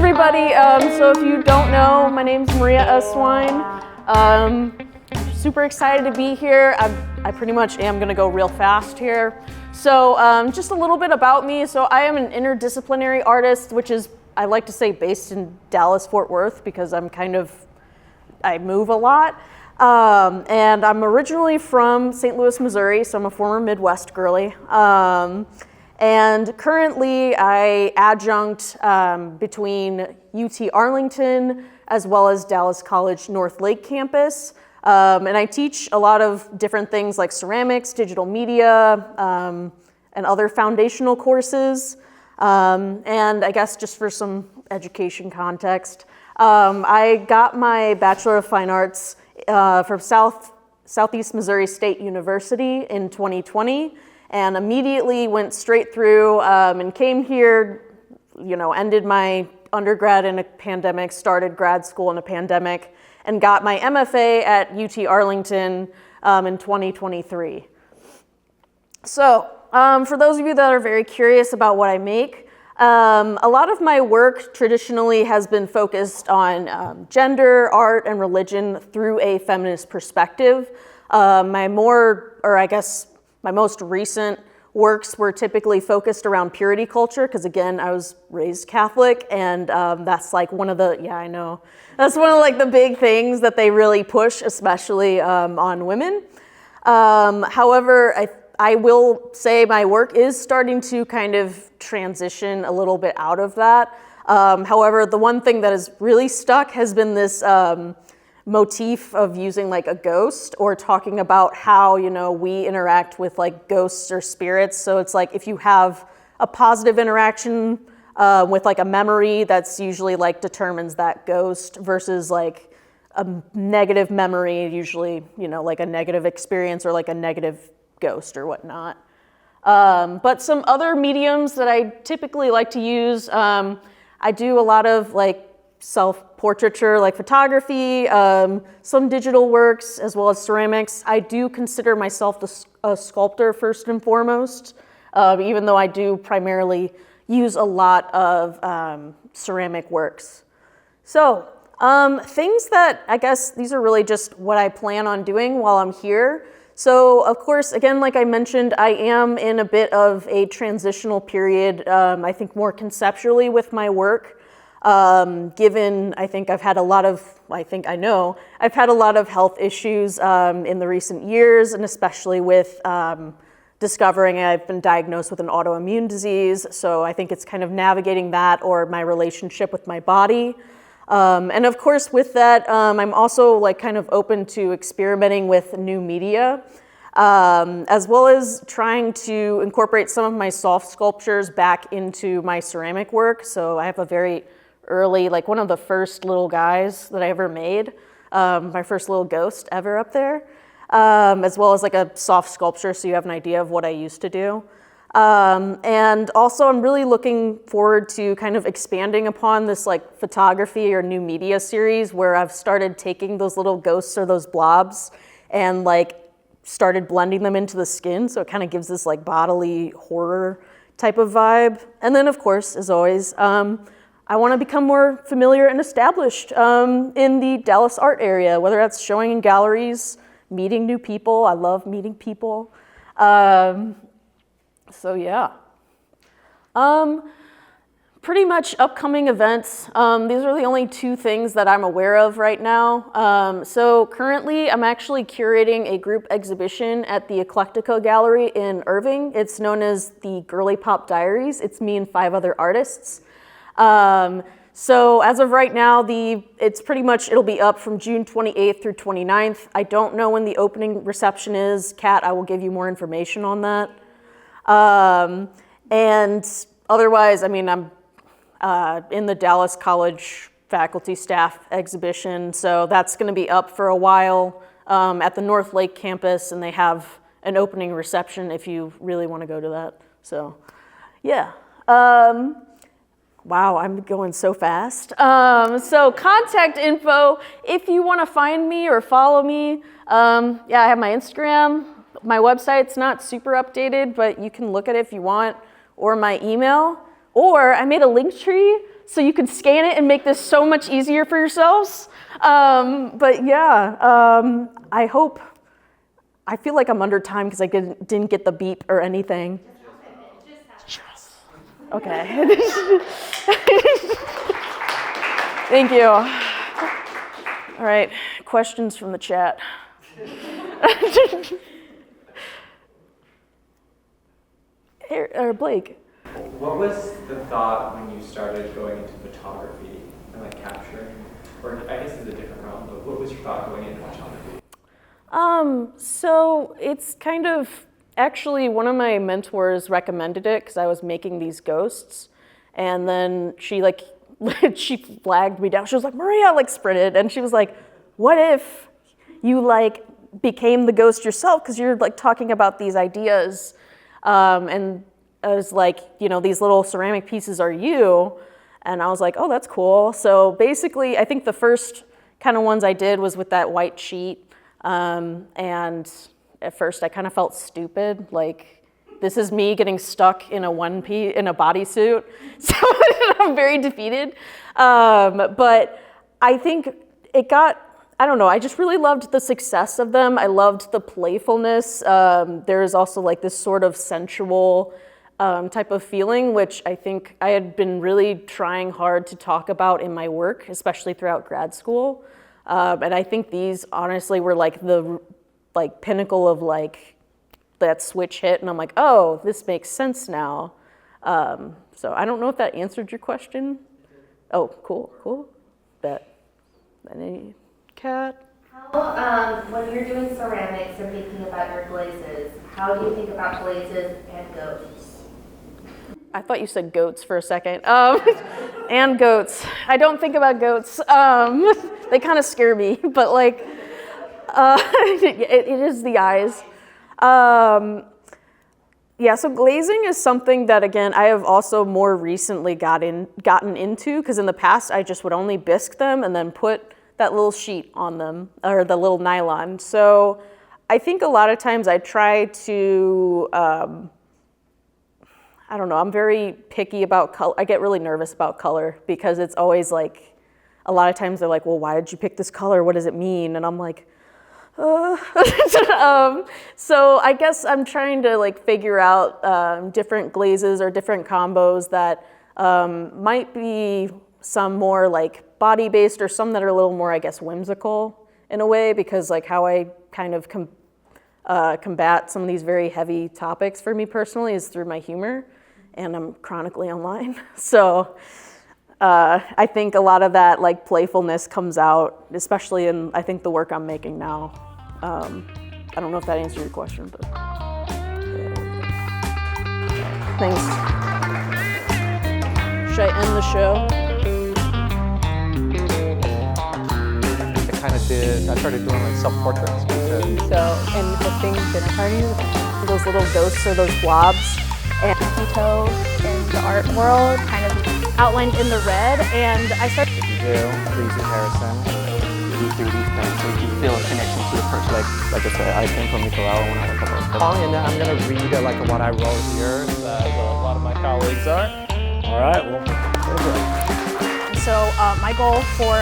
everybody. So if you don't know, my name's Maria Esswein. Super excited to be here. I pretty much am going to go real fast here. So just a little bit about me. So I am an interdisciplinary artist, which is, I like to say, based in Dallas-Fort Worth, because I move a lot. And I'm originally from St. Louis, Missouri, so I'm a former Midwest girly. And currently I adjunct between UT Arlington as well as Dallas College North Lake campus. And I teach a lot of different things like ceramics, digital media, and other foundational courses. And I guess just for some education context, I got my Bachelor of Fine Arts from Southeast Missouri State University in 2020. And immediately went straight through and came here, ended my undergrad in a pandemic, started grad school in a pandemic, and got my MFA at UT Arlington in 2023. So for those of you that are very curious about what I make, a lot of my work traditionally has been focused on gender, art, and religion through a feminist perspective. My most recent works were typically focused around purity culture, because again, I was raised Catholic, and that's like one of the, that's one of like the big things that they really push, especially on women. However, I will say my work is starting to kind of transition a little bit out of that. However, the one thing that has really stuck has been this motif of using like a ghost, or talking about how, we interact with like ghosts or spirits. So it's like if you have a positive interaction with like a memory, that's usually like determines that ghost, versus like a negative memory, usually, like a negative experience or like a negative ghost or whatnot. But some other mediums that I typically like to use, I do a lot of like self-portraiture, like photography, some digital works, as well as ceramics. I do consider myself a sculptor first and foremost, even though I do primarily use a lot of ceramic works. So things that, I guess these are really just what I plan on doing while I'm here. So of course, again, like I mentioned, I am in a bit of a transitional period, I think more conceptually with my work. Given I've had a lot of health issues in the recent years, and especially with discovering I've been diagnosed with an autoimmune disease. So I think it's kind of navigating that, or my relationship with my body. And of course with that, I'm also like kind of open to experimenting with new media, as well as trying to incorporate some of my soft sculptures back into my ceramic work. So I have a very early, like one of the first little guys that I ever made, my first little ghost ever up there, as well as like a soft sculpture, so you have an idea of what I used to do. And also I'm really looking forward to kind of expanding upon this like photography or new media series, where I've started taking those little ghosts or those blobs and like started blending them into the skin, so it kind of gives this like bodily horror type of vibe. And then of course, as always, I want to become more familiar and established in the Dallas art area, whether that's showing in galleries, meeting new people. I love meeting people. So yeah. Pretty much upcoming events. These are the only two things that I'm aware of right now. So currently I'm actually curating a group exhibition at the Eclectica Gallery in Irving. It's known as the Girly Pop Diaries. It's me and 5 other artists. So as of right now, it'll be up from June 28th through 29th. I don't know when the opening reception is. Kat, I will give you more information on that. And otherwise, I'm in the Dallas College faculty staff exhibition. So that's going to be up for a while at the North Lake campus, and they have an opening reception if you really want to go to that. So yeah. Wow, I'm going so fast. So contact info, if you want to find me or follow me. I have my Instagram. My website's not super updated, but you can look at it if you want, or my email. Or I made a link tree, so you can scan it and make this so much easier for yourselves. But yeah, I feel like I'm under time because I didn't get the beep or anything. Yes. Okay. Thank you. All right, questions from the chat. Blake. What was the thought when you started going into photography and like capturing, or I guess it's a different realm, but what was your thought going into photography? So it's kind of, actually one of my mentors recommended it because I was making these ghosts, and then she she flagged me down. She was like, Maria, sprinted, and she was like, what if you became the ghost yourself, because you're talking about these ideas, and I was like, these little ceramic pieces are you, and I was like, oh, that's cool. So basically, I think the first kind of ones I did was with that white sheet, and at first I kind of felt stupid, this is me getting stuck in a bodysuit, so I'm very defeated. But I think I don't know, I just really loved the success of them. I loved the playfulness. There's also this sort of sensual type of feeling, which I think I had been really trying hard to talk about in my work, especially throughout grad school. And I think these honestly were the pinnacle of that switch hit, and I'm like, oh, this makes sense now. So I don't know if that answered your question. Oh, cool. Bet. Any cat? How, when you're doing ceramics and thinking about your glazes, how do you think about glazes and goats? I thought you said goats for a second. And goats. I don't think about goats. They kind of scare me, but it is the eyes. Yeah, so glazing is something that, again, I have also more recently gotten into, because in the past I just would only bisque them and then put that little sheet on them, or the little nylon. So I think a lot of times I try to, I don't know, I'm very picky about color. I get really nervous about color because it's always a lot of times they're like, well, why did you pick this color? What does it mean? And I'm like, so I guess I'm trying to figure out different glazes or different combos that might be some more body-based or some that are a little more, I guess, whimsical in a way, because how I kind of combat some of these very heavy topics for me personally is through my humor, and I'm chronically online. So I think a lot of that playfulness comes out, especially in, I think, the work I'm making now. I don't know if that answered your question, but yeah. Thanks. Should I end the show? I started doing self-portraits. And the thing dinner party, those little ghosts or those blobs, and toe in the art world, kind of outlined in the red, and I started to do these comparison. You do these things so you feel a connection to the person. Like I said, I came from Nicaragua when I was and I'm going to read what I wrote here, as a lot of my colleagues are. All right, well, so my goal for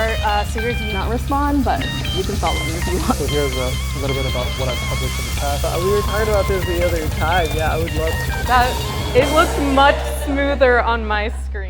Cedars Union, not respond, but you can follow me if you want. So here's a little bit about what I've published in the past. We were talking about this the other time. Yeah, I would love to. It looks much smoother on my screen.